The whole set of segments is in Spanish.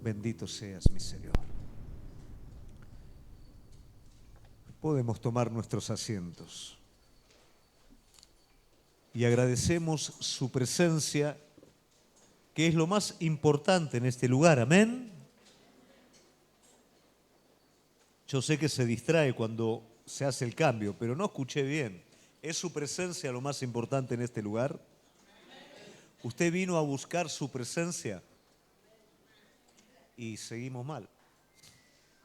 Bendito seas, mi Señor. Podemos tomar nuestros asientos y agradecemos su presencia, que es lo más importante en este lugar. Amén. Yo sé que se distrae cuando se hace el cambio, pero no escuché bien. ¿Es su presencia lo más importante en este lugar? ¿Usted vino a buscar su presencia? Y seguimos mal.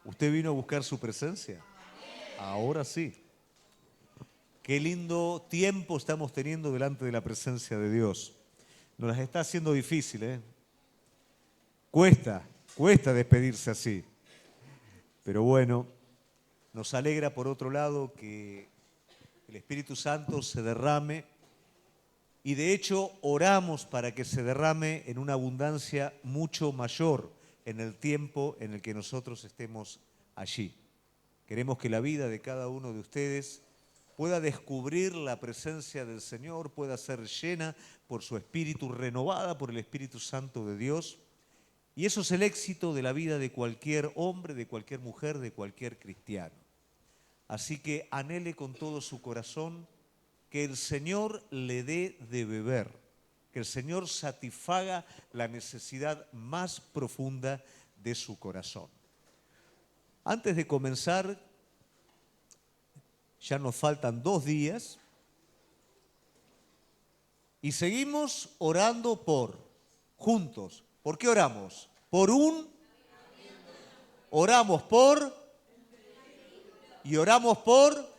¿Usted vino a buscar su presencia? Ahora sí. Qué lindo tiempo estamos teniendo delante de la presencia de Dios. Nos las está haciendo difícil, ¿eh? Cuesta despedirse así. Pero bueno, nos alegra por otro lado que el Espíritu Santo se derrame y de hecho oramos para que se derrame en una abundancia mucho mayor en el tiempo en el que nosotros estemos allí. Queremos que la vida de cada uno de ustedes pueda descubrir la presencia del Señor, pueda ser llena por su Espíritu, renovada por el Espíritu Santo de Dios. Y eso es el éxito de la vida de cualquier hombre, de cualquier mujer, de cualquier cristiano. Así que anhele con todo su corazón que el Señor le dé de beber, que el Señor satisfaga la necesidad más profunda de su corazón. Antes de comenzar, ya nos faltan 2 días y seguimos orando juntos. ¿Por qué oramos? Oramos por y oramos por.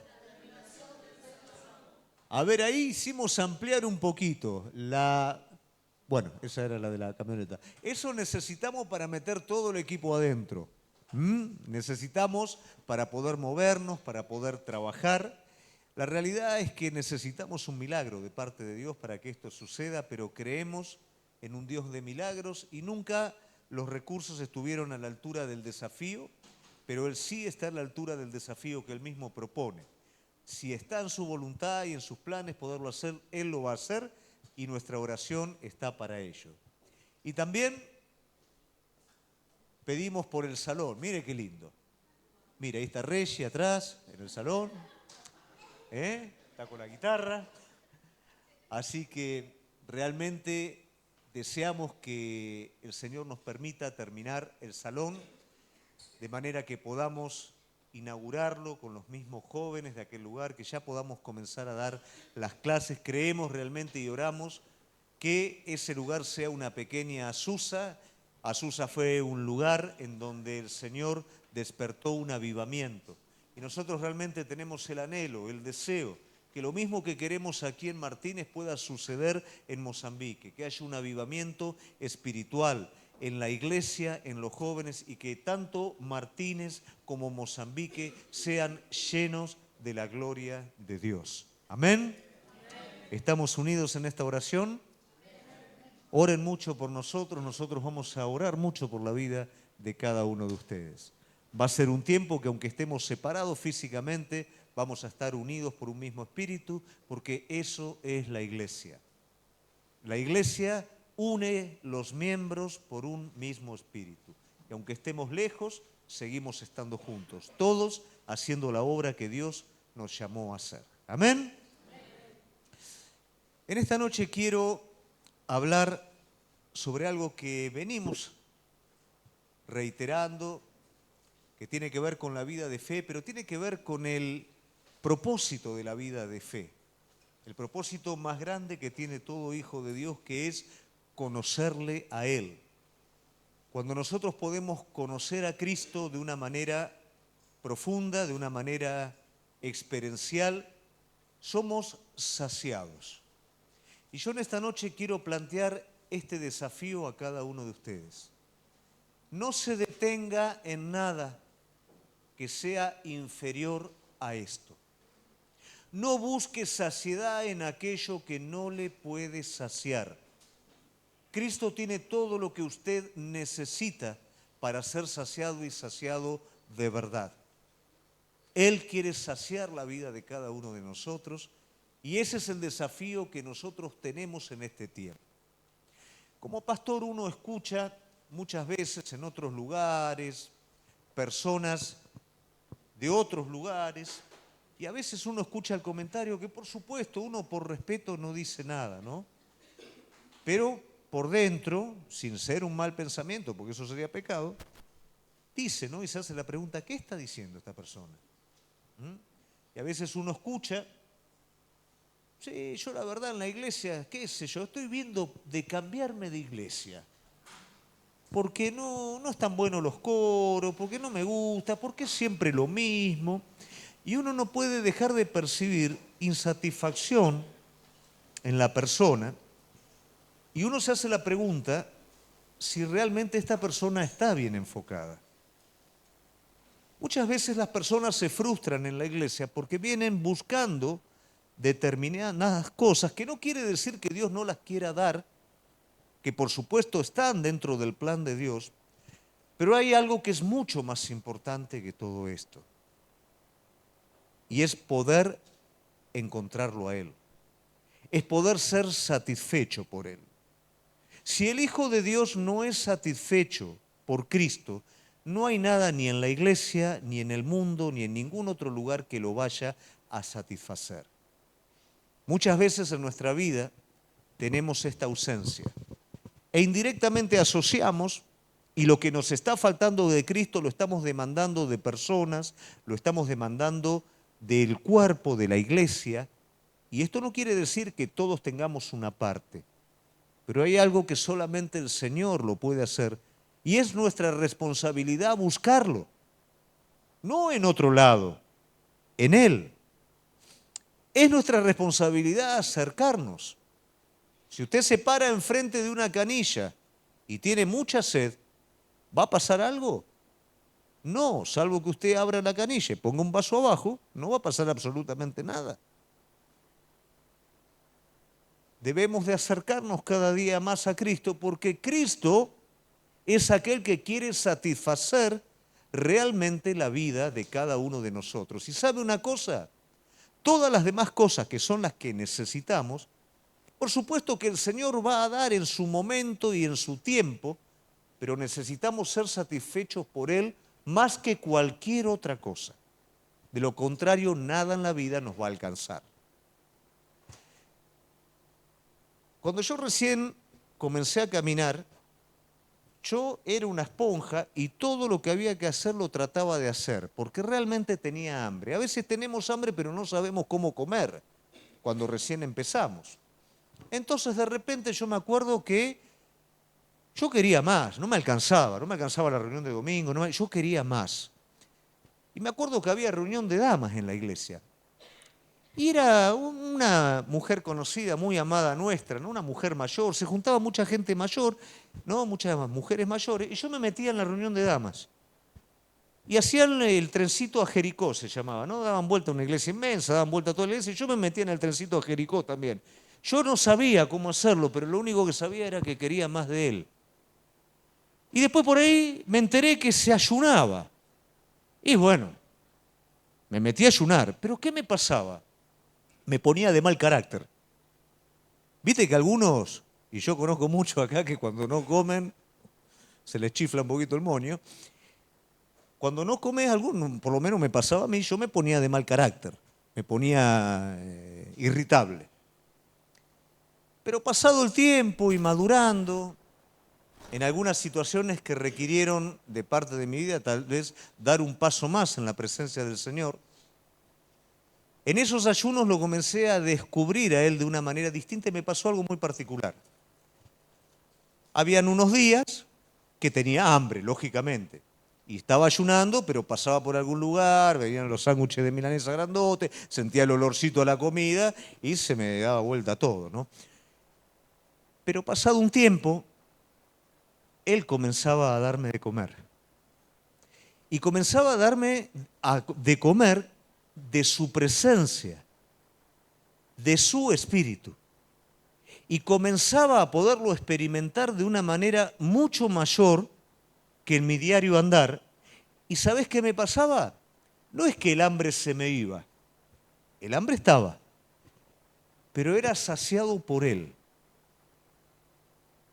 A ver, ahí hicimos ampliar un poquito bueno, esa era la de la camioneta. Eso necesitamos para meter todo el equipo adentro. Necesitamos para poder movernos, para poder trabajar. La realidad es que necesitamos un milagro de parte de Dios para que esto suceda, pero creemos en un Dios de milagros y nunca los recursos estuvieron a la altura del desafío, pero Él sí está a la altura del desafío que Él mismo propone. Si está en su voluntad y en sus planes poderlo hacer, Él lo va a hacer y nuestra oración está para ello. Y también pedimos por el salón. Mire qué lindo. Mire, ahí está Reggie atrás, en el salón. Está con la guitarra. Así que realmente deseamos que el Señor nos permita terminar el salón de manera que podamos inaugurarlo con los mismos jóvenes de aquel lugar, que ya podamos comenzar a dar las clases. Creemos realmente y oramos que ese lugar sea una pequeña Azusa. Azusa fue un lugar en donde el Señor despertó un avivamiento. Y nosotros realmente tenemos el anhelo, el deseo, que lo mismo que queremos aquí en Martínez pueda suceder en Mozambique, que haya un avivamiento espiritual en la iglesia, en los jóvenes, y que tanto Martínez como Mozambique sean llenos de la gloria de Dios. ¿Amén? ¿Estamos unidos en esta oración? Oren mucho por nosotros vamos a orar mucho por la vida de cada uno de ustedes. Va a ser un tiempo que aunque estemos separados físicamente, vamos a estar unidos por un mismo espíritu, porque eso es la iglesia. La iglesia une los miembros por un mismo espíritu. Y aunque estemos lejos, seguimos estando juntos, todos haciendo la obra que Dios nos llamó a hacer. ¿Amén? En esta noche quiero hablar sobre algo que venimos reiterando, que tiene que ver con la vida de fe, pero tiene que ver con el propósito de la vida de fe. El propósito más grande que tiene todo hijo de Dios, que es conocerle a Él. Cuando nosotros podemos conocer a Cristo de una manera profunda, de una manera experiencial, somos saciados. Y yo en esta noche quiero plantear este desafío a cada uno de ustedes. No se detenga en nada que sea inferior a esto. No busque saciedad en aquello que no le puede saciar. Cristo tiene todo lo que usted necesita para ser saciado y saciado de verdad. Él quiere saciar la vida de cada uno de nosotros y ese es el desafío que nosotros tenemos en este tiempo. Como pastor uno escucha muchas veces en otros lugares, personas de otros lugares, y a veces uno escucha el comentario que por supuesto uno por respeto no dice nada, ¿no? Pero por dentro, sin ser un mal pensamiento, porque eso sería pecado, dice, ¿no? Y se hace la pregunta, ¿qué está diciendo esta persona? ¿Mm? Y a veces uno escucha, sí, yo la verdad en la iglesia, qué sé yo, estoy viendo de cambiarme de iglesia. Porque no están buenos los coros, porque no me gusta, porque es siempre lo mismo. Y uno no puede dejar de percibir insatisfacción en la persona. Y uno se hace la pregunta si realmente esta persona está bien enfocada. Muchas veces las personas se frustran en la iglesia porque vienen buscando determinadas cosas, que no quiere decir que Dios no las quiera dar, que por supuesto están dentro del plan de Dios, pero hay algo que es mucho más importante que todo esto, y es poder encontrarlo a Él, es poder ser satisfecho por Él. Si el Hijo de Dios no es satisfecho por Cristo, no hay nada ni en la iglesia, ni en el mundo, ni en ningún otro lugar que lo vaya a satisfacer. Muchas veces en nuestra vida tenemos esta ausencia e indirectamente asociamos, y lo que nos está faltando de Cristo lo estamos demandando de personas, lo estamos demandando del cuerpo de la iglesia, y esto no quiere decir que todos tengamos una parte, pero hay algo que solamente el Señor lo puede hacer, y es nuestra responsabilidad buscarlo, no en otro lado, en Él. Es nuestra responsabilidad acercarnos. Si usted se para enfrente de una canilla y tiene mucha sed, ¿va a pasar algo? No, salvo que usted abra la canilla y ponga un vaso abajo, no va a pasar absolutamente nada. Debemos de acercarnos cada día más a Cristo, porque Cristo es aquel que quiere satisfacer realmente la vida de cada uno de nosotros. Y ¿sabe una cosa? Todas las demás cosas que son las que necesitamos, por supuesto que el Señor va a dar en su momento y en su tiempo, pero necesitamos ser satisfechos por Él más que cualquier otra cosa. De lo contrario, nada en la vida nos va a alcanzar. Cuando yo recién comencé a caminar, yo era una esponja y todo lo que había que hacer lo trataba de hacer, porque realmente tenía hambre. A veces tenemos hambre, pero no sabemos cómo comer cuando recién empezamos. Entonces, de repente yo me acuerdo que yo quería más, no me alcanzaba la reunión de domingo, yo quería más. Y me acuerdo que había reunión de damas en la iglesia. Y era una mujer conocida, muy amada nuestra, ¿no? Una mujer mayor, se juntaba mucha gente mayor, ¿no? Muchas mujeres mayores, y yo me metía en la reunión de damas. Y hacían el trencito a Jericó, se llamaba, ¿no? Daban vuelta a una iglesia inmensa, daban vuelta a toda la iglesia, y yo me metía en el trencito a Jericó también. Yo no sabía cómo hacerlo, pero lo único que sabía era que quería más de Él. Y después por ahí me enteré que se ayunaba. Y bueno, me metí a ayunar. ¿Pero qué me pasaba? Me ponía de mal carácter. Viste que algunos, y yo conozco muchos acá, que cuando no comen se les chifla un poquito el moño. Cuando no comes alguno, por lo menos me pasaba a mí, yo me ponía de mal carácter, me ponía irritable. Pero pasado el tiempo y madurando, en algunas situaciones que requirieron de parte de mi vida tal vez dar un paso más en la presencia del Señor, en esos ayunos lo comencé a descubrir a Él de una manera distinta y me pasó algo muy particular. Habían unos días que tenía hambre, lógicamente, y estaba ayunando, pero pasaba por algún lugar, venían los sándwiches de milanesa grandote, sentía el olorcito a la comida y se me daba vuelta todo, ¿no? Pero pasado un tiempo, Él comenzaba a darme de comer. Y comenzaba a darme de comer de su presencia, de su espíritu. Y comenzaba a poderlo experimentar de una manera mucho mayor que en mi diario andar. ¿Y sabés qué me pasaba? No es que el hambre se me iba, el hambre estaba, pero era saciado por Él.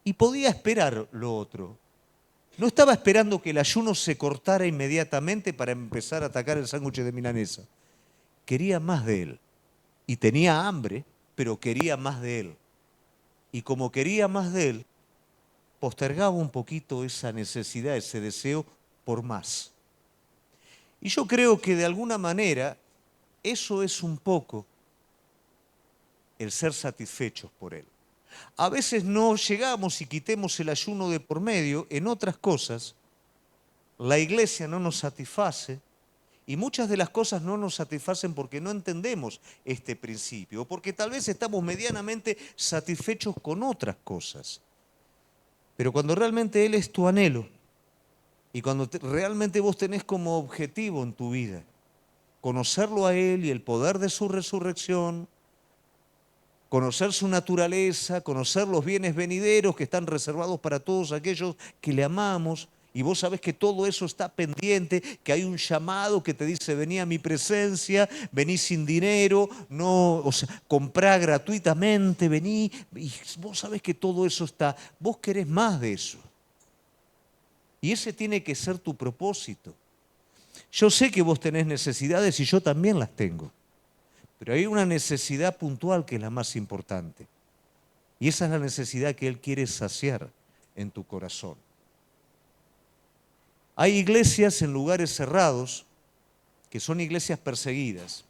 Y podía esperar lo otro. No estaba esperando que el ayuno se cortara inmediatamente para empezar a atacar el sándwich de milanesa. Quería más de él. Y tenía hambre, pero quería más de él. Y como quería más de él, postergaba un poquito esa necesidad, ese deseo por más. Y yo creo que de alguna manera eso es un poco el ser satisfechos por él. A veces no llegamos y quitemos el ayuno de por medio en otras cosas. La iglesia no nos satisface y muchas de las cosas no nos satisfacen porque no entendemos este principio, o porque tal vez estamos medianamente satisfechos con otras cosas. Pero cuando realmente Él es tu anhelo y cuando realmente vos tenés como objetivo en tu vida conocerlo a Él y el poder de su resurrección, conocer su naturaleza, conocer los bienes venideros que están reservados para todos aquellos que le amamos, y vos sabés que todo eso está pendiente, que hay un llamado que te dice vení a mi presencia, vení sin dinero, no, o sea, comprá gratuitamente, vení, y vos sabés que todo eso está, vos querés más de eso. Y ese tiene que ser tu propósito. Yo sé que vos tenés necesidades y yo también las tengo. Pero hay una necesidad puntual que es la más importante. Y esa es la necesidad que Él quiere saciar en tu corazón. Hay iglesias en lugares cerrados que son iglesias perseguidas.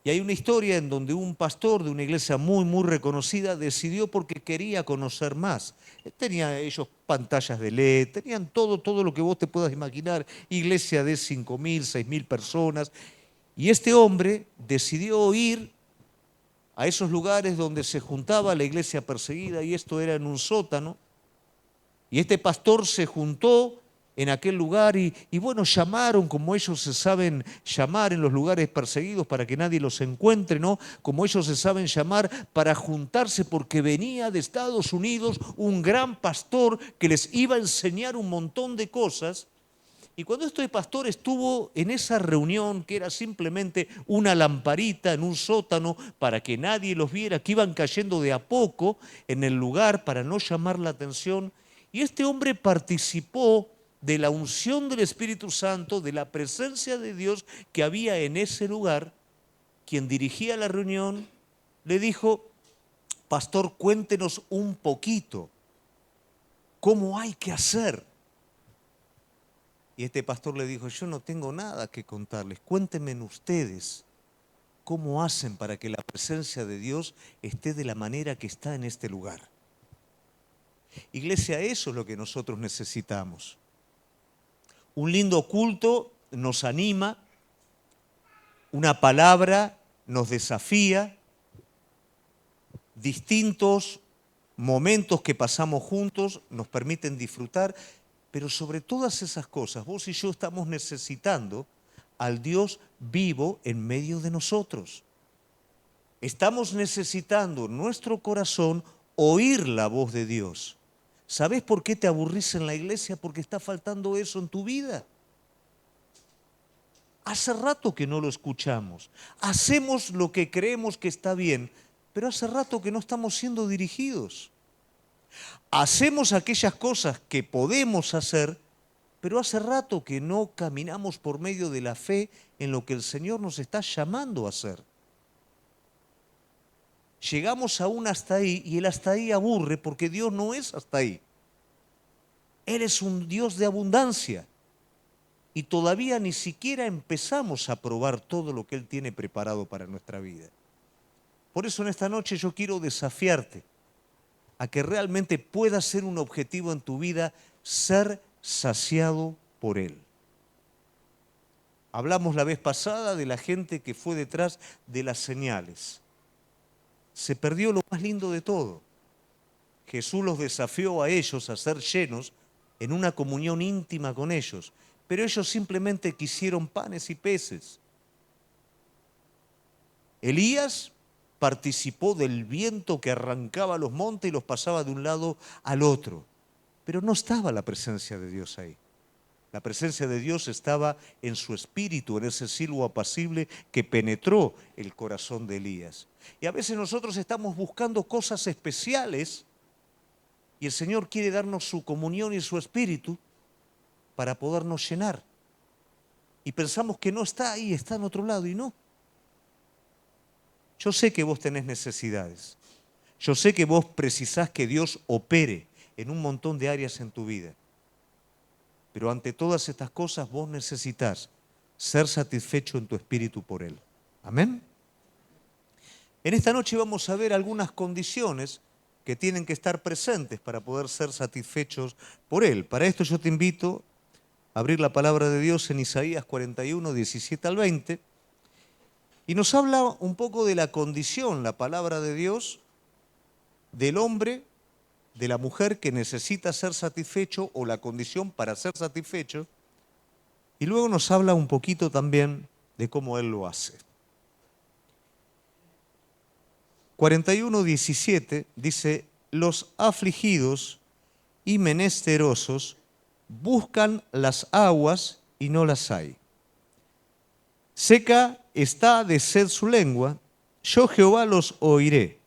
Y hay una historia en donde un pastor de una iglesia muy, muy reconocida decidió porque quería conocer más. Tenía ellos pantallas de LED, tenían todo lo que vos te puedas imaginar, iglesia de 5.000, 6.000 personas. Y este hombre decidió ir a esos lugares donde se juntaba la iglesia perseguida, y esto era en un sótano. Y este pastor se juntó en aquel lugar y bueno, llamaron como ellos se saben llamar en los lugares perseguidos para que nadie los encuentre, ¿no? Como ellos se saben llamar para juntarse porque venía de Estados Unidos un gran pastor que les iba a enseñar un montón de cosas. Y cuando este pastor estuvo en esa reunión, que era simplemente una lamparita en un sótano para que nadie los viera, que iban cayendo de a poco en el lugar para no llamar la atención, y este hombre participó de la unción del Espíritu Santo, de la presencia de Dios que había en ese lugar. Quien dirigía la reunión le dijo: pastor, cuéntenos un poquito cómo hay que hacer. Y este pastor le dijo: yo no tengo nada que contarles, cuéntenme ustedes cómo hacen para que la presencia de Dios esté de la manera que está en este lugar. Iglesia, eso es lo que nosotros necesitamos. Un lindo culto nos anima, una palabra nos desafía, distintos momentos que pasamos juntos nos permiten disfrutar. Pero sobre todas esas cosas, vos y yo estamos necesitando al Dios vivo en medio de nosotros. Estamos necesitando en nuestro corazón oír la voz de Dios. ¿Sabés por qué te aburrís en la iglesia? Porque está faltando eso en tu vida. Hace rato que no lo escuchamos. Hacemos lo que creemos que está bien, pero hace rato que no estamos siendo dirigidos. Hacemos aquellas cosas que podemos hacer, pero hace rato que no caminamos por medio de la fe en lo que el Señor nos está llamando a hacer. Llegamos aún hasta ahí y el hasta ahí aburre porque Dios no es hasta ahí. Él es un Dios de abundancia y todavía ni siquiera empezamos a probar todo lo que Él tiene preparado para nuestra vida. Por eso en esta noche yo quiero desafiarte a que realmente pueda ser un objetivo en tu vida ser saciado por Él. Hablamos la vez pasada de la gente que fue detrás de las señales. Se perdió lo más lindo de todo. Jesús los desafió a ellos a ser llenos en una comunión íntima con ellos, pero ellos simplemente quisieron panes y peces. Elías participó del viento que arrancaba los montes y los pasaba de un lado al otro, pero no estaba la presencia de Dios ahí. La presencia de Dios estaba en su espíritu, en ese silbo apacible que penetró el corazón de Elías. Y a veces nosotros estamos buscando cosas especiales Y el Señor quiere darnos su comunión y su espíritu para podernos llenar. Y pensamos que no está ahí, está en otro lado, y no. Yo sé que vos tenés necesidades. Yo sé que vos precisás que Dios opere en un montón de áreas en tu vida. Pero ante todas estas cosas vos necesitas ser satisfecho en tu espíritu por Él. Amén. En esta noche vamos a ver algunas condiciones que tienen que estar presentes para poder ser satisfechos por Él. Para esto yo te invito a abrir la palabra de Dios en Isaías 41, 17 al 20. Y nos habla un poco de la condición, la palabra de Dios, del hombre, de la mujer que necesita ser satisfecho o la condición para ser satisfecho. Y luego nos habla un poquito también de cómo Él lo hace. 41:17 dice, los afligidos y menesterosos buscan las aguas y no las hay. Seca está de sed su lengua, yo Jehová los oiré.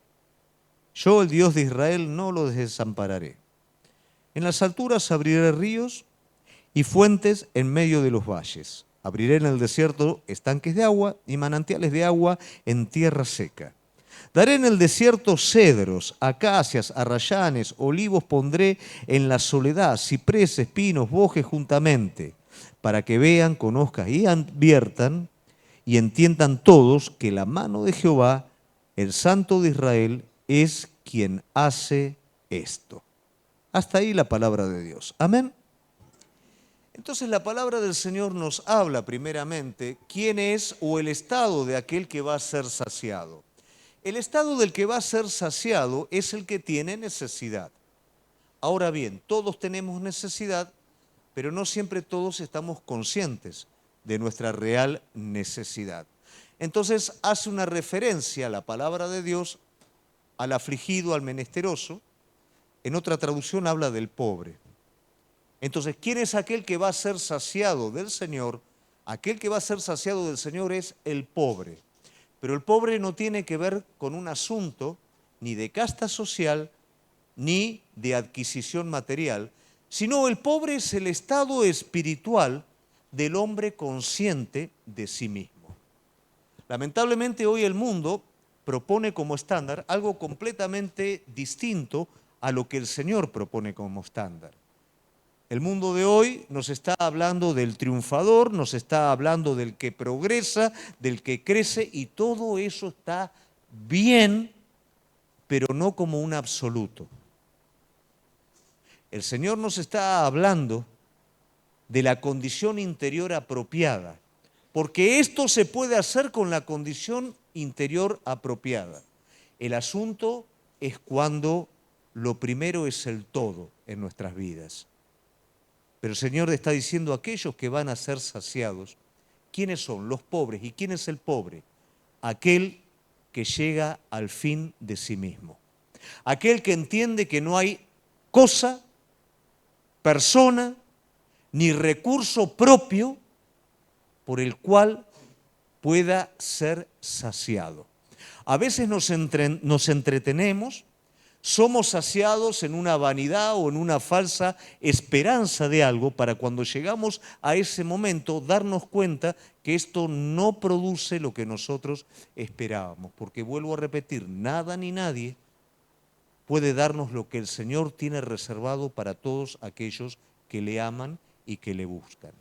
Yo, el Dios de Israel, no los desampararé. En las alturas abriré ríos y fuentes en medio de los valles. Abriré en el desierto estanques de agua y manantiales de agua en tierra seca. Daré en el desierto cedros, acacias, arrayanes, olivos pondré en la soledad, cipreses, pinos, bojes juntamente, para que vean, conozcan y adviertan y entiendan todos que la mano de Jehová, el Santo de Israel, es quien hace esto. Hasta ahí la palabra de Dios. Amén. Entonces la palabra del Señor nos habla primeramente quién es o el estado de aquel que va a ser saciado. El estado del que va a ser saciado es el que tiene necesidad. Ahora bien, todos tenemos necesidad, pero no siempre todos estamos conscientes de nuestra real necesidad. Entonces hace una referencia a la palabra de Dios al afligido, al menesteroso. En otra traducción habla del pobre. Entonces, ¿quién es aquel que va a ser saciado del Señor? Aquel que va a ser saciado del Señor es el pobre. Pero el pobre no tiene que ver con un asunto ni de casta social ni de adquisición material, sino el pobre es el estado espiritual del hombre consciente de sí mismo. Lamentablemente hoy el mundo propone como estándar algo completamente distinto a lo que el Señor propone como estándar. El mundo de hoy nos está hablando del triunfador, nos está hablando del que progresa, del que crece, y todo eso está bien, pero no como un absoluto. El Señor nos está hablando de la condición interior apropiada, porque esto se puede hacer con la condición interior apropiada. El asunto es cuando lo primero es el todo en nuestras vidas. Pero el Señor está diciendo a aquellos que van a ser saciados, ¿quiénes son? Los pobres. ¿Y quién es el pobre? Aquel que llega al fin de sí mismo. Aquel que entiende que no hay cosa, persona, ni recurso propio por el cual pueda ser saciado. A veces nos entretenemos, somos saciados en una vanidad o en una falsa esperanza de algo para cuando llegamos a ese momento darnos cuenta que esto no produce lo que nosotros esperábamos. Porque vuelvo a repetir, nada ni nadie puede darnos lo que el Señor tiene reservado para todos aquellos que le aman y que le buscan.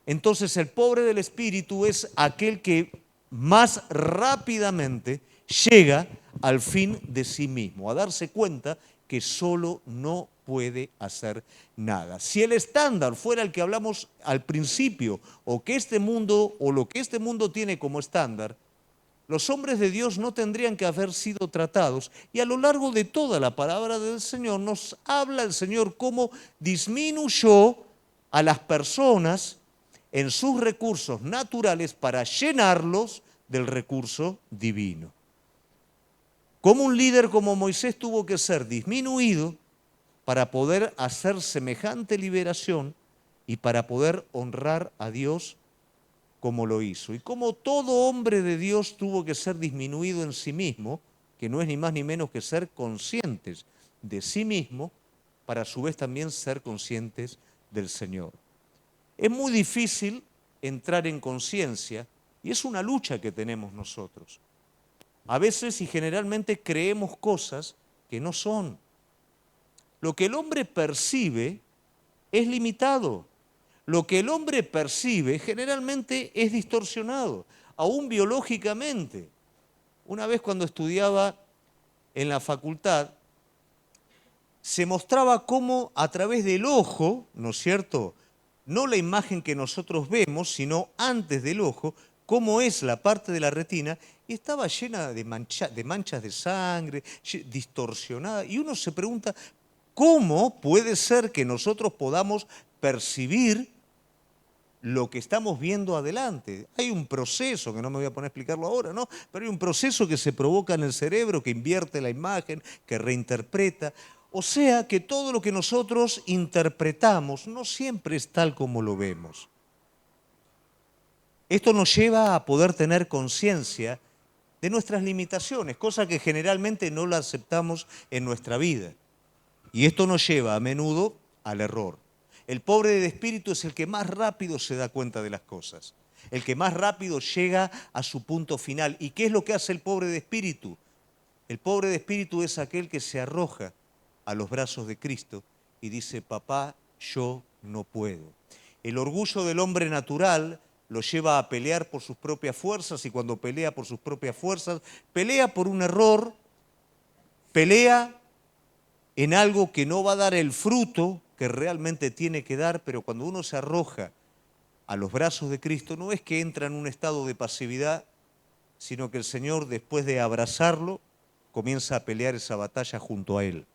Entonces el pobre del espíritu es aquel que más rápidamente llega al fin de sí mismo, a darse cuenta que solo no puede hacer nada. Si el estándar fuera el que hablamos al principio, o que este mundo, o lo que este mundo tiene como estándar, los hombres de Dios no tendrían que haber sido tratados. Y a lo largo de toda la palabra del Señor nos habla el Señor cómo disminuyó a las personas en sus recursos naturales para llenarlos del recurso divino. Como un líder como Moisés tuvo que ser disminuido para poder hacer semejante liberación y para poder honrar a Dios como lo hizo. Y como todo hombre de Dios tuvo que ser disminuido en sí mismo, que no es ni más ni menos que ser conscientes de sí mismo para a su vez también ser conscientes del Señor. Es muy difícil entrar en conciencia y es una lucha que tenemos nosotros. A veces y generalmente creemos cosas que no son. Lo que el hombre percibe es limitado. Lo que el hombre percibe generalmente es distorsionado, aún biológicamente. Una vez cuando estudiaba en la facultad, se mostraba cómo a través del ojo, ¿no es cierto?, no la imagen que nosotros vemos, sino antes del ojo, cómo es la parte de la retina, y estaba llena de manchas de sangre, distorsionada, y uno se pregunta, ¿cómo puede ser que nosotros podamos percibir lo que estamos viendo adelante? Hay un proceso, que no me voy a poner a explicarlo ahora, ¿no? Pero hay un proceso que se provoca en el cerebro, que invierte la imagen, que reinterpreta. O sea que todo lo que nosotros interpretamos no siempre es tal como lo vemos. Esto nos lleva a poder tener conciencia de nuestras limitaciones, cosa que generalmente no la aceptamos en nuestra vida. Y esto nos lleva a menudo al error. El pobre de espíritu es el que más rápido se da cuenta de las cosas, el que más rápido llega a su punto final. ¿Y qué es lo que hace el pobre de espíritu? El pobre de espíritu es aquel que se arroja a los brazos de Cristo y dice, papá, yo no puedo. El orgullo del hombre natural lo lleva a pelear por sus propias fuerzas, y cuando pelea por sus propias fuerzas, pelea por un error, pelea en algo que no va a dar el fruto que realmente tiene que dar, pero cuando uno se arroja a los brazos de Cristo, no es que entra en un estado de pasividad, sino que el Señor, después de abrazarlo, comienza a pelear esa batalla junto a Él.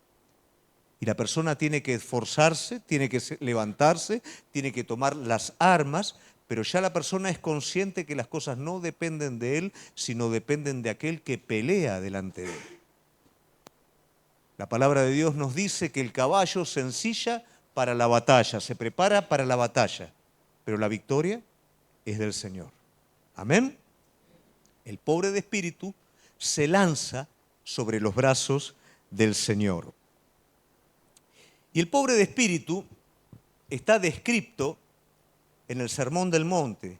Y la persona tiene que esforzarse, tiene que levantarse, tiene que tomar las armas, pero ya la persona es consciente que las cosas no dependen de él, sino dependen de aquel que pelea delante de él. La palabra de Dios nos dice que el caballo se ensilla para la batalla, se prepara para la batalla, pero la victoria es del Señor. Amén. El pobre de espíritu se lanza sobre los brazos del Señor. Y el pobre de espíritu está descrito en el Sermón del Monte.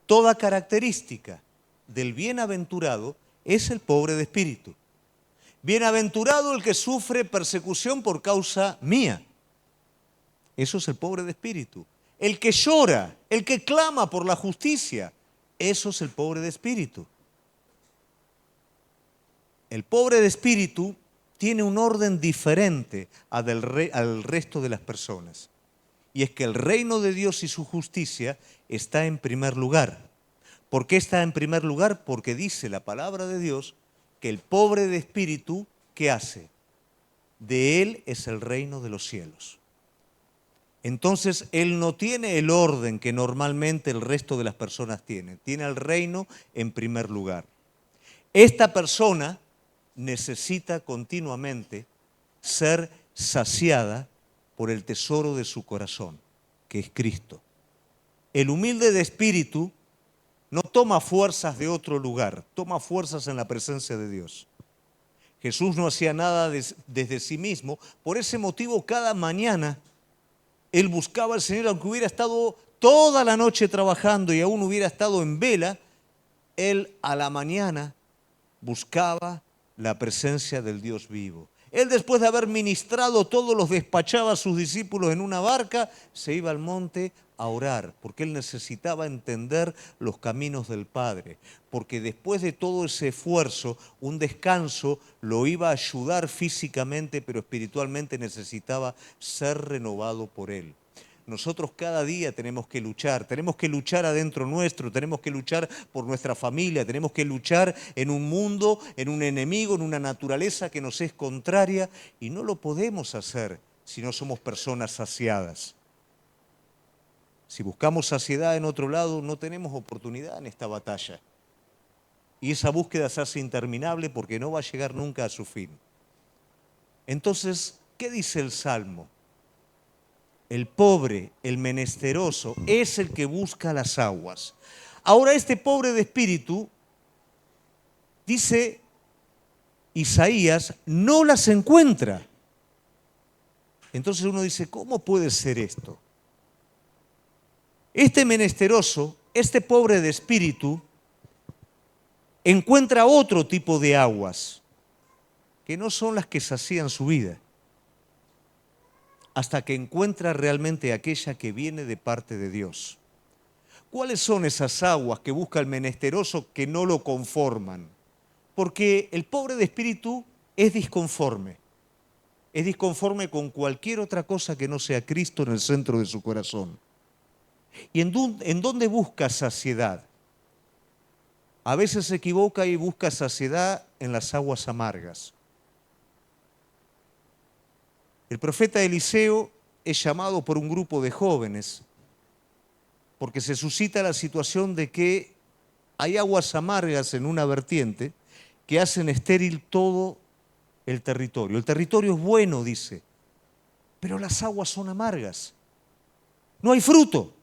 Toda característica del bienaventurado es el pobre de espíritu. Bienaventurado el que sufre persecución por causa mía. Eso es el pobre de espíritu. El que llora, el que clama por la justicia, eso es el pobre de espíritu. El pobre de espíritu tiene un orden diferente al resto de las personas. Y es que el reino de Dios y su justicia está en primer lugar. ¿Por qué está en primer lugar? Porque dice la palabra de Dios que el pobre de espíritu, ¿qué hace? De él es el reino de los cielos. Entonces, él no tiene el orden que normalmente el resto de las personas tienen. Tiene el reino en primer lugar. Esta persona necesita continuamente ser saciada por el tesoro de su corazón, que es Cristo. El humilde de espíritu no toma fuerzas de otro lugar, toma fuerzas en la presencia de Dios. Jesús no hacía nada desde sí mismo, por ese motivo cada mañana Él buscaba al Señor, aunque hubiera estado toda la noche trabajando y aún hubiera estado en vela, Él a la mañana buscaba la presencia del Dios vivo. Él, después de haber ministrado todo, los despachaba a sus discípulos en una barca, se iba al monte a orar, porque él necesitaba entender los caminos del Padre, porque después de todo ese esfuerzo, un descanso lo iba a ayudar físicamente, pero espiritualmente necesitaba ser renovado por él. Nosotros cada día tenemos que luchar adentro nuestro, tenemos que luchar por nuestra familia, tenemos que luchar en un mundo, en un enemigo, en una naturaleza que nos es contraria, y no lo podemos hacer si no somos personas saciadas. Si buscamos saciedad en otro lado, no tenemos oportunidad en esta batalla. Y esa búsqueda se hace interminable porque no va a llegar nunca a su fin. Entonces, ¿qué dice el Salmo? El pobre, el menesteroso, es el que busca las aguas. Ahora este pobre de espíritu, dice Isaías, no las encuentra. Entonces uno dice, ¿cómo puede ser esto? Este menesteroso, este pobre de espíritu, encuentra otro tipo de aguas, que no son las que sacían su vida, hasta que encuentra realmente aquella que viene de parte de Dios. ¿Cuáles son esas aguas que busca el menesteroso que no lo conforman? Porque el pobre de espíritu es disconforme con cualquier otra cosa que no sea Cristo en el centro de su corazón. ¿Y en dónde busca saciedad? A veces se equivoca y busca saciedad en las aguas amargas. El profeta Eliseo es llamado por un grupo de jóvenes porque se suscita la situación de que hay aguas amargas en una vertiente que hacen estéril todo el territorio. El territorio es bueno, dice, pero las aguas son amargas. No hay fruto.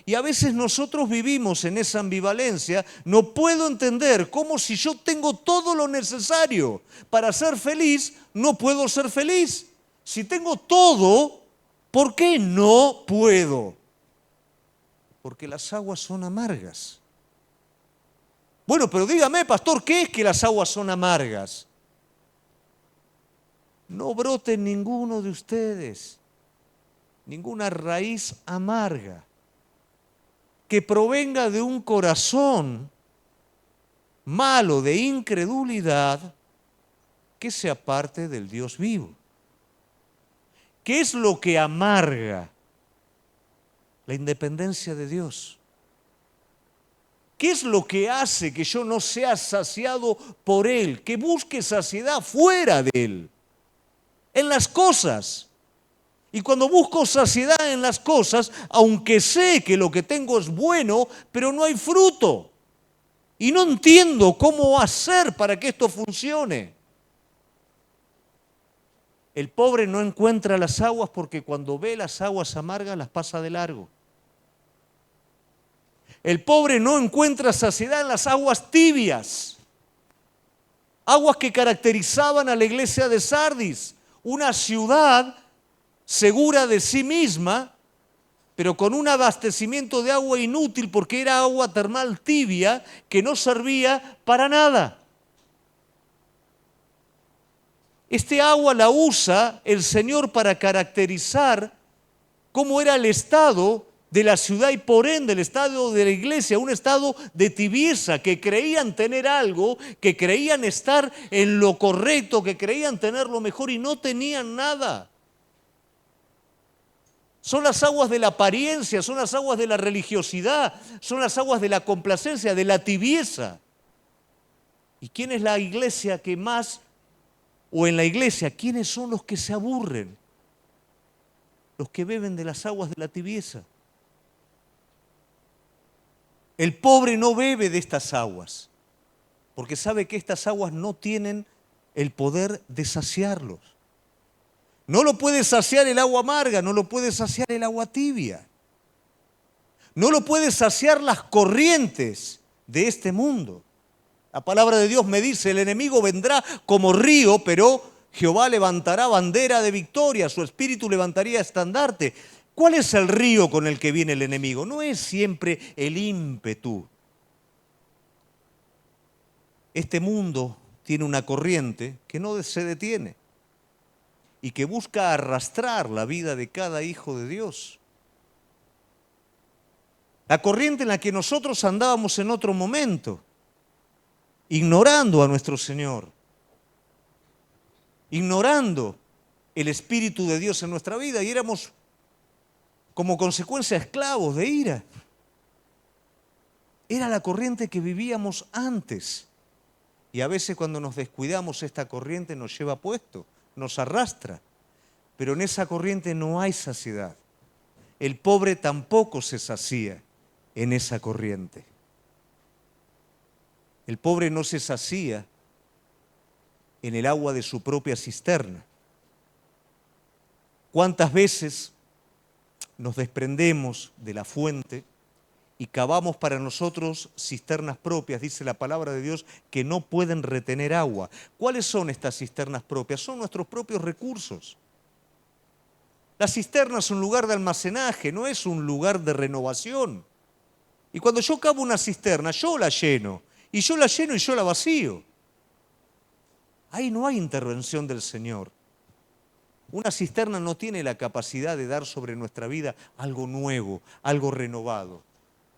Y a veces nosotros vivimos en esa ambivalencia. No puedo entender cómo si yo tengo todo lo necesario para ser feliz, no puedo ser feliz. Si tengo todo, ¿por qué no puedo? Porque las aguas son amargas. Bueno, pero dígame, pastor, ¿qué es que las aguas son amargas? No brote en ninguno de ustedes ninguna raíz amarga que provenga de un corazón malo de incredulidad que se aparte del Dios vivo. ¿Qué es lo que amarga? La independencia de Dios. ¿Qué es lo que hace que yo no sea saciado por Él? Que busque saciedad fuera de Él, en las cosas. Y cuando busco saciedad en las cosas, aunque sé que lo que tengo es bueno, pero no hay fruto. Y no entiendo cómo hacer para que esto funcione. El pobre no encuentra las aguas porque cuando ve las aguas amargas las pasa de largo. El pobre no encuentra saciedad en las aguas tibias, aguas que caracterizaban a la iglesia de Sardis, una ciudad segura de sí misma, pero con un abastecimiento de agua inútil porque era agua termal tibia que no servía para nada. Este agua la usa el Señor para caracterizar cómo era el estado de la ciudad y por ende el estado de la iglesia, un estado de tibieza, que creían tener algo, que creían estar en lo correcto, que creían tener lo mejor y no tenían nada. Son las aguas de la apariencia, son las aguas de la religiosidad, son las aguas de la complacencia, de la tibieza. ¿Y quién es la iglesia que más, o en la iglesia, quiénes son los que se aburren? Los que beben de las aguas de la tibieza. El pobre no bebe de estas aguas, porque sabe que estas aguas no tienen el poder de saciarlos. No lo puede saciar el agua amarga, no lo puede saciar el agua tibia. No lo puede saciar las corrientes de este mundo. La palabra de Dios me dice, el enemigo vendrá como río, pero Jehová levantará bandera de victoria, su espíritu levantaría estandarte. ¿Cuál es el río con el que viene el enemigo? No es siempre el ímpetu. Este mundo tiene una corriente que no se detiene y que busca arrastrar la vida de cada hijo de Dios. La corriente en la que nosotros andábamos en otro momento, ignorando a nuestro Señor, ignorando el Espíritu de Dios en nuestra vida y éramos como consecuencia esclavos de ira. Era la corriente que vivíamos antes. Y a veces cuando nos descuidamos esta corriente nos lleva puesto, nos arrastra. Pero en esa corriente no hay saciedad. El pobre tampoco se sacía en esa corriente. El pobre no se sacía en el agua de su propia cisterna. ¿Cuántas veces nos desprendemos de la fuente y cavamos para nosotros cisternas propias, dice la palabra de Dios, que no pueden retener agua? ¿Cuáles son estas cisternas propias? Son nuestros propios recursos. La cisterna es un lugar de almacenaje, no es un lugar de renovación. Y cuando yo cavo una cisterna, yo la lleno. Y yo la lleno y yo la vacío. Ahí no hay intervención del Señor. Una cisterna no tiene la capacidad de dar sobre nuestra vida algo nuevo, algo renovado.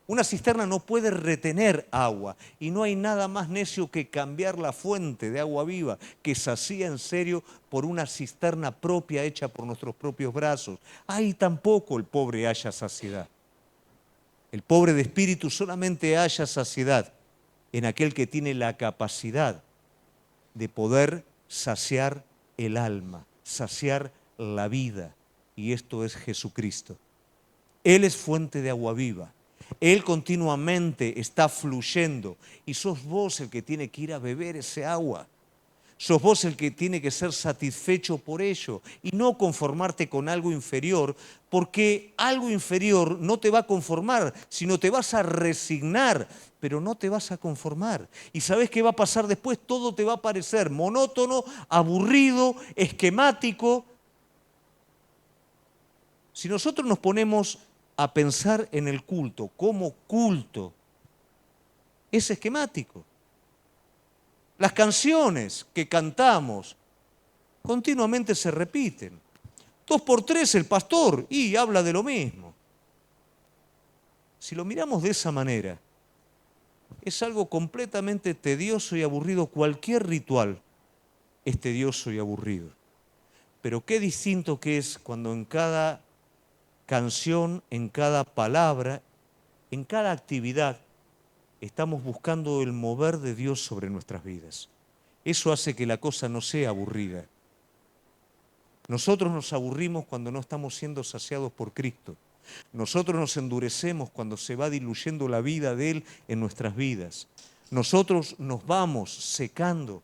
Una cisterna no puede retener agua y no hay nada más necio que cambiar la fuente de agua viva que sacía en serio por una cisterna propia hecha por nuestros propios brazos. Ahí tampoco el pobre halla saciedad. El pobre de espíritu solamente halla saciedad en aquel que tiene la capacidad de poder saciar el alma, saciar la vida, y esto es Jesucristo. Él es fuente de agua viva. Él continuamente está fluyendo y sos vos el que tiene que ir a beber ese agua. Sos vos el que tiene que ser satisfecho por ello y no conformarte con algo inferior, porque algo inferior no te va a conformar, sino te vas a resignar, pero no te vas a conformar. ¿Y sabés qué va a pasar después? Todo te va a parecer monótono, aburrido, esquemático. Si nosotros nos ponemos a pensar en el culto como culto, es esquemático. Las canciones que cantamos continuamente se repiten. 2 por 3 el pastor y habla de lo mismo. Si lo miramos de esa manera, es algo completamente tedioso y aburrido. Cualquier ritual es tedioso y aburrido. Pero qué distinto que es cuando en cada canción, en cada palabra, en cada actividad, estamos buscando el mover de Dios sobre nuestras vidas. Eso hace que la cosa no sea aburrida. Nosotros nos aburrimos cuando no estamos siendo saciados por Cristo. Nosotros nos endurecemos cuando se va diluyendo la vida de Él en nuestras vidas. Nosotros nos vamos secando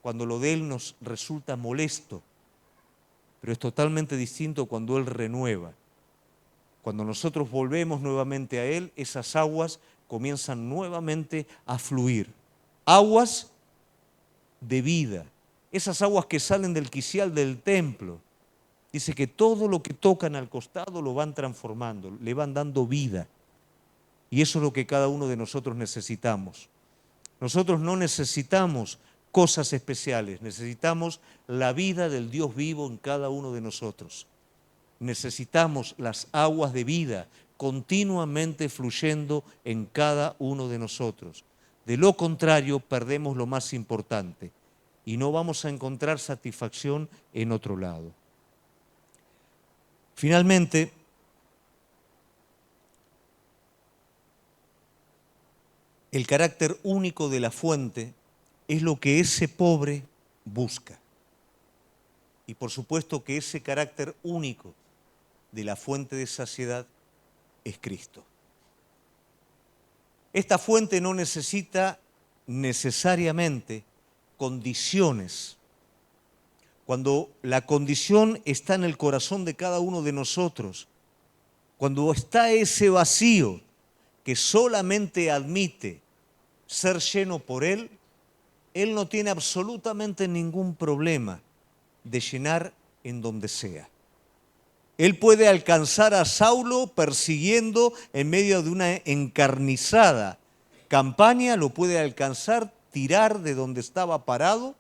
cuando lo de Él nos resulta molesto. Pero es totalmente distinto cuando Él renueva. Cuando nosotros volvemos nuevamente a Él, esas aguas comienzan nuevamente a fluir. Aguas de vida. Esas aguas que salen del quicial del templo. Dice que todo lo que tocan al costado lo van transformando, le van dando vida. Y eso es lo que cada uno de nosotros necesitamos. Nosotros no necesitamos cosas especiales, necesitamos la vida del Dios vivo en cada uno de nosotros. Necesitamos las aguas de vida continuamente fluyendo en cada uno de nosotros. De lo contrario, perdemos lo más importante y no vamos a encontrar satisfacción en otro lado. Finalmente, el carácter único de la fuente es lo que ese pobre busca. Y por supuesto que ese carácter único de la fuente de saciedad es Cristo. Esta fuente no necesita necesariamente condiciones. Cuando la condición está en el corazón de cada uno de nosotros, cuando está ese vacío que solamente admite ser lleno por Él, Él no tiene absolutamente ningún problema de llenar en donde sea. Él puede alcanzar a Saulo persiguiendo en medio de una encarnizada campaña, lo puede alcanzar, tirar de donde estaba parado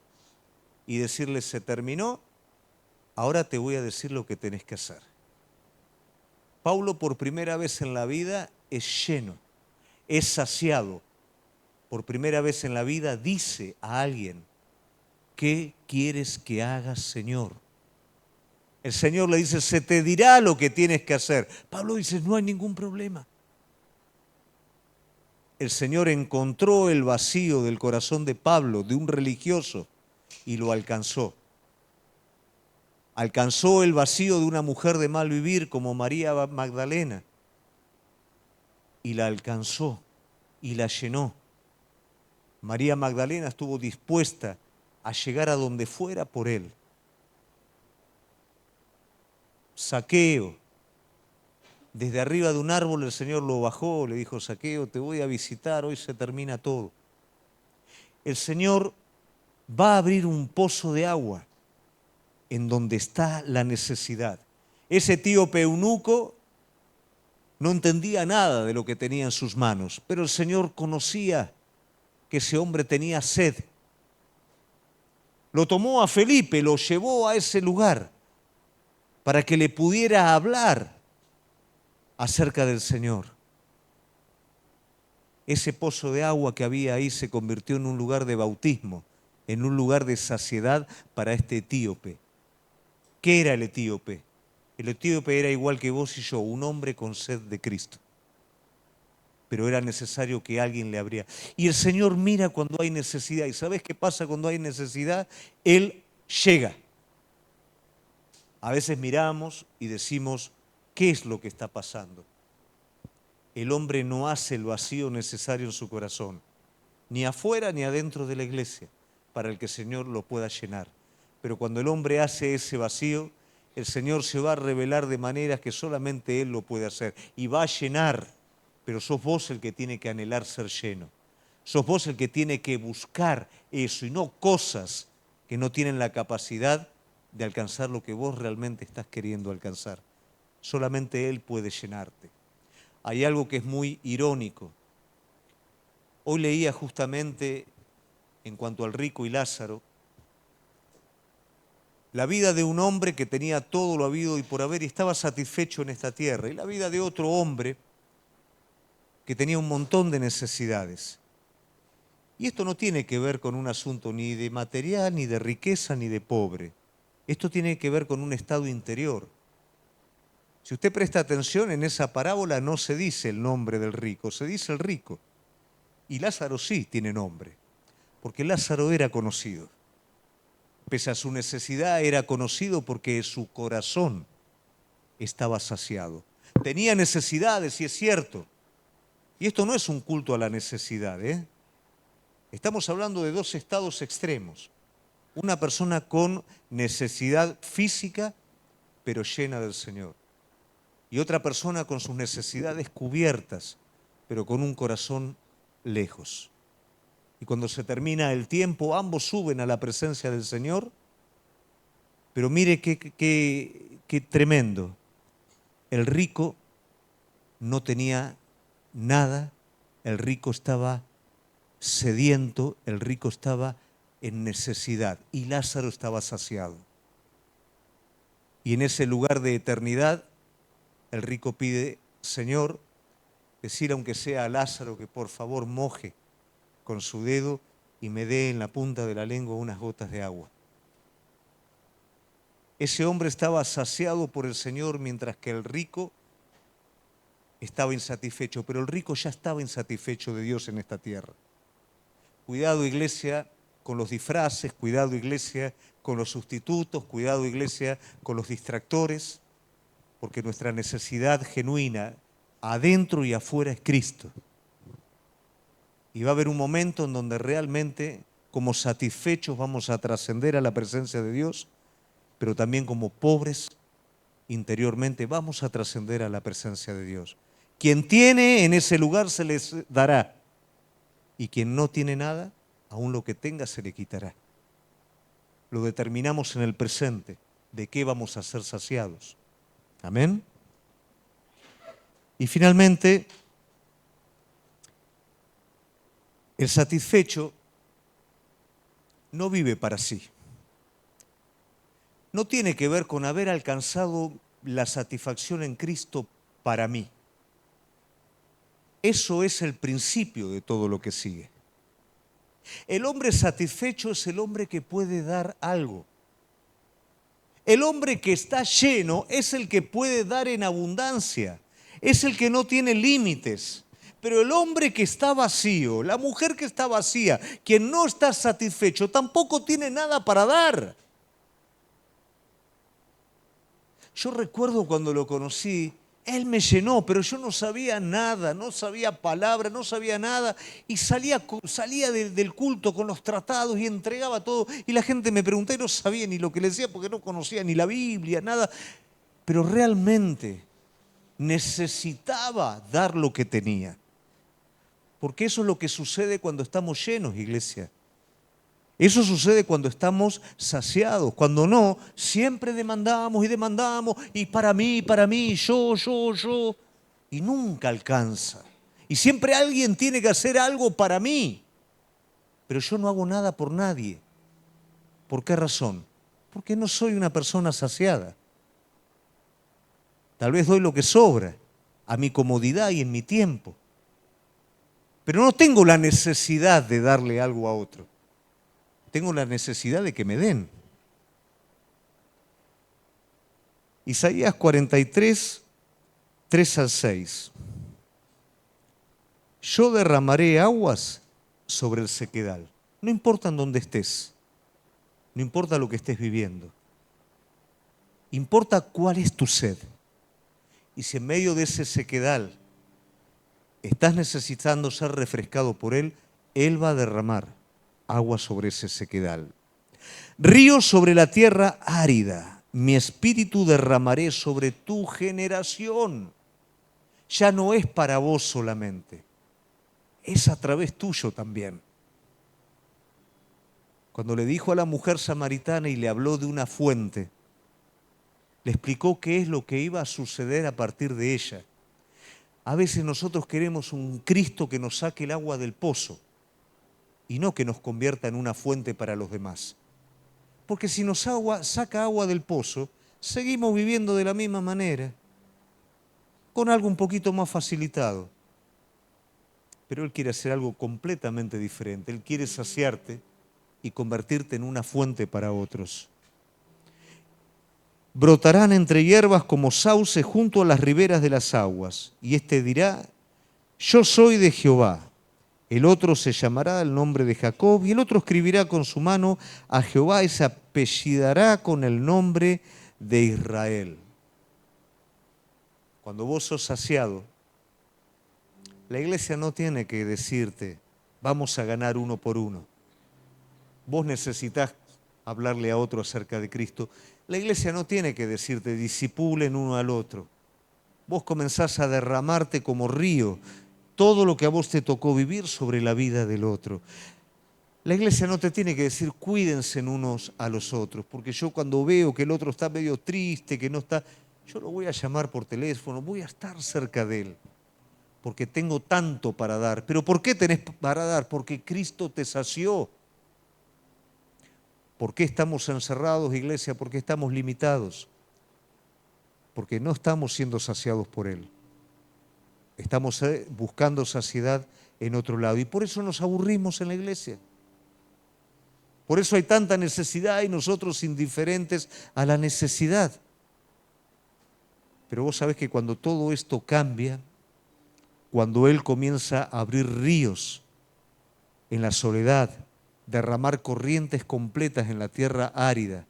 y decirle: se terminó, ahora te voy a decir lo que tenés que hacer. Pablo por primera vez en la vida es lleno, es saciado. Por primera vez en la vida dice a alguien: ¿qué quieres que hagas, Señor? El Señor le dice: se te dirá lo que tienes que hacer. Pablo dice: no hay ningún problema. El Señor encontró el vacío del corazón de Pablo, de un religioso, y lo alcanzó. Alcanzó el vacío de una mujer de mal vivir como María Magdalena, y la alcanzó y la llenó. María Magdalena estuvo dispuesta a llegar a donde fuera por él. Zaqueo, desde arriba de un árbol el Señor lo bajó, le dijo: Zaqueo, te voy a visitar, hoy se termina todo. El Señor va a abrir un pozo de agua en donde está la necesidad. Ese etíope eunuco no entendía nada de lo que tenía en sus manos, pero el Señor conocía que ese hombre tenía sed. Lo tomó a Felipe, lo llevó a ese lugar para que le pudiera hablar acerca del Señor. Ese pozo de agua que había ahí se convirtió en un lugar de bautismo, en un lugar de saciedad para este etíope. ¿Qué era el etíope? El etíope era igual que vos y yo, un hombre con sed de Cristo. Pero era necesario que alguien le abriera. Y el Señor mira cuando hay necesidad. ¿Y sabes qué pasa cuando hay necesidad? Él llega. A veces miramos y decimos, ¿qué es lo que está pasando? El hombre no hace el vacío necesario en su corazón, ni afuera ni adentro de la iglesia, para el que el Señor lo pueda llenar. Pero cuando el hombre hace ese vacío, el Señor se va a revelar de maneras que solamente Él lo puede hacer. Y va a llenar, pero sos vos el que tiene que anhelar ser lleno. Sos vos el que tiene que buscar eso y no cosas que no tienen la capacidad de alcanzar lo que vos realmente estás queriendo alcanzar. Solamente Él puede llenarte. Hay algo que es muy irónico. Hoy leía justamente, en cuanto al rico y Lázaro, la vida de un hombre que tenía todo lo habido y por haber y estaba satisfecho en esta tierra, y la vida de otro hombre que tenía un montón de necesidades. Y esto no tiene que ver con un asunto ni de material, ni de riqueza, ni de pobre. Esto tiene que ver con un estado interior. Si usted presta atención, en esa parábola no se dice el nombre del rico, se dice el rico. Y Lázaro sí tiene nombre, porque Lázaro era conocido. Pese a su necesidad, era conocido porque su corazón estaba saciado. Tenía necesidades, y es cierto. Y esto no es un culto a la necesidad, ¿eh? Estamos hablando de dos estados extremos. Una persona con necesidad física, pero llena del Señor. Y otra persona con sus necesidades cubiertas, pero con un corazón lejos. Y cuando se termina el tiempo, ambos suben a la presencia del Señor. Pero mire qué tremendo. El rico no tenía nada, el rico estaba sediento, el rico estaba en necesidad y Lázaro estaba saciado. Y en ese lugar de eternidad, el rico pide, Señor, decir aunque sea a Lázaro que por favor moje con su dedo y me dé en la punta de la lengua unas gotas de agua. Ese hombre estaba saciado por el Señor mientras que el rico estaba insatisfecho, pero el rico ya estaba insatisfecho de Dios en esta tierra. Cuidado, iglesia, con los disfraces, cuidado, iglesia, con los sustitutos, cuidado, iglesia, con los distractores, porque nuestra necesidad genuina adentro y afuera es Cristo. Y va a haber un momento en donde realmente como satisfechos vamos a trascender a la presencia de Dios, pero también como pobres interiormente vamos a trascender a la presencia de Dios. Quien tiene, en ese lugar se les dará, y quien no tiene nada, aún lo que tenga se le quitará. Lo determinamos en el presente, de qué vamos a ser saciados. Amén. Y finalmente, el satisfecho no vive para sí. No tiene que ver con haber alcanzado la satisfacción en Cristo para mí. Eso es el principio de todo lo que sigue. El hombre satisfecho es el hombre que puede dar algo. El hombre que está lleno es el que puede dar en abundancia, es el que no tiene límites. Pero el hombre que está vacío, la mujer que está vacía, quien no está satisfecho, tampoco tiene nada para dar. Yo recuerdo cuando lo conocí, él me llenó, pero yo no sabía nada, no sabía palabra, no sabía nada. Y salía del culto con los tratados y entregaba todo. Y la gente me preguntaba y no sabía ni lo que le decía porque no conocía ni la Biblia, nada. Pero realmente necesitaba dar lo que tenía. Porque eso es lo que sucede cuando estamos llenos, iglesia. Eso sucede cuando estamos saciados. Cuando no, siempre demandamos y demandamos, y para mí, yo. Y nunca alcanza. Y siempre alguien tiene que hacer algo para mí. Pero yo no hago nada por nadie. ¿Por qué razón? Porque no soy una persona saciada. Tal vez doy lo que sobra, a mi comodidad y en mi tiempo. Pero no tengo la necesidad de darle algo a otro. Tengo la necesidad de que me den. Isaías 43, 3 al 6. Yo derramaré aguas sobre el sequedal. No importa en dónde estés. No importa lo que estés viviendo. Importa cuál es tu sed. Y si en medio de ese sequedal estás necesitando ser refrescado por Él, Él va a derramar agua sobre ese sequedal. Ríos sobre la tierra árida, mi espíritu derramaré sobre tu generación. Ya no es para vos solamente, es a través tuyo también. Cuando le dijo a la mujer samaritana y le habló de una fuente, le explicó qué es lo que iba a suceder a partir de ella. A veces nosotros queremos un Cristo que nos saque el agua del pozo y no que nos convierta en una fuente para los demás. Porque si nos saca agua del pozo, seguimos viviendo de la misma manera, con algo un poquito más facilitado. Pero Él quiere hacer algo completamente diferente. Él quiere saciarte y convertirte en una fuente para otros. Brotarán entre hierbas como sauce junto a las riberas de las aguas. Y éste dirá, yo soy de Jehová. El otro se llamará el nombre de Jacob, y el otro escribirá con su mano a Jehová y se apellidará con el nombre de Israel. Cuando vos sos saciado, la iglesia no tiene que decirte, vamos a ganar uno por uno. Vos necesitas hablarle a otro acerca de Cristo. La iglesia no tiene que decirte, disipulen uno al otro. Vos comenzás a derramarte como río todo lo que a vos te tocó vivir sobre la vida del otro. La iglesia no te tiene que decir, cuídense unos a los otros, porque yo cuando veo que el otro está medio triste, que no está, yo lo voy a llamar por teléfono, voy a estar cerca de él, porque tengo tanto para dar. ¿Pero por qué tenés para dar? Porque Cristo te sació. ¿Por qué estamos encerrados, iglesia? ¿Por qué estamos limitados? Porque no estamos siendo saciados por Él. Estamos buscando saciedad en otro lado. Y por eso nos aburrimos en la iglesia. Por eso hay tanta necesidad y nosotros indiferentes a la necesidad. Pero vos sabés que cuando todo esto cambia, cuando Él comienza a abrir ríos en la soledad, derramar corrientes completas en la tierra árida,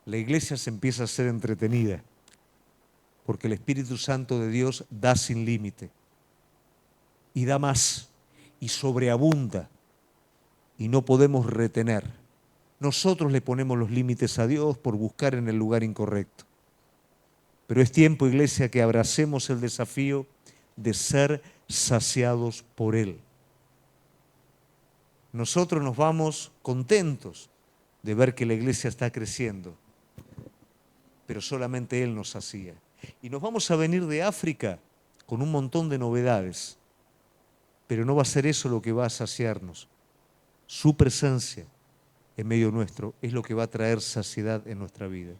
la iglesia se empieza a ser entretenida, porque el Espíritu Santo de Dios da sin límite, y da más, y sobreabunda, y no podemos retener. Nosotros le ponemos los límites a Dios por buscar en el lugar incorrecto. Pero es tiempo, iglesia, que abracemos el desafío de ser saciados por Él. Nosotros nos vamos contentos de ver que la iglesia está creciendo, pero solamente Él nos sacía. Y nos vamos a venir de África con un montón de novedades, pero no va a ser eso lo que va a saciarnos. Su presencia en medio nuestro es lo que va a traer saciedad en nuestra vida.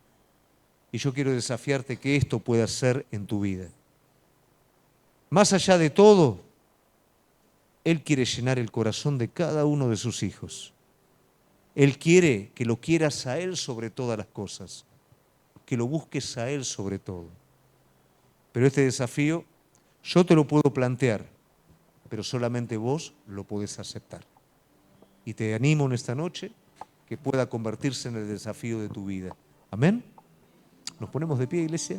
Y yo quiero desafiarte que esto pueda ser en tu vida. Más allá de todo, Él quiere llenar el corazón de cada uno de sus hijos. Él quiere que lo quieras a Él sobre todas las cosas, que lo busques a Él sobre todo. Pero este desafío yo te lo puedo plantear, pero solamente vos lo podés aceptar. Y te animo en esta noche que pueda convertirse en el desafío de tu vida. Amén. ¿Nos ponemos de pie, iglesia?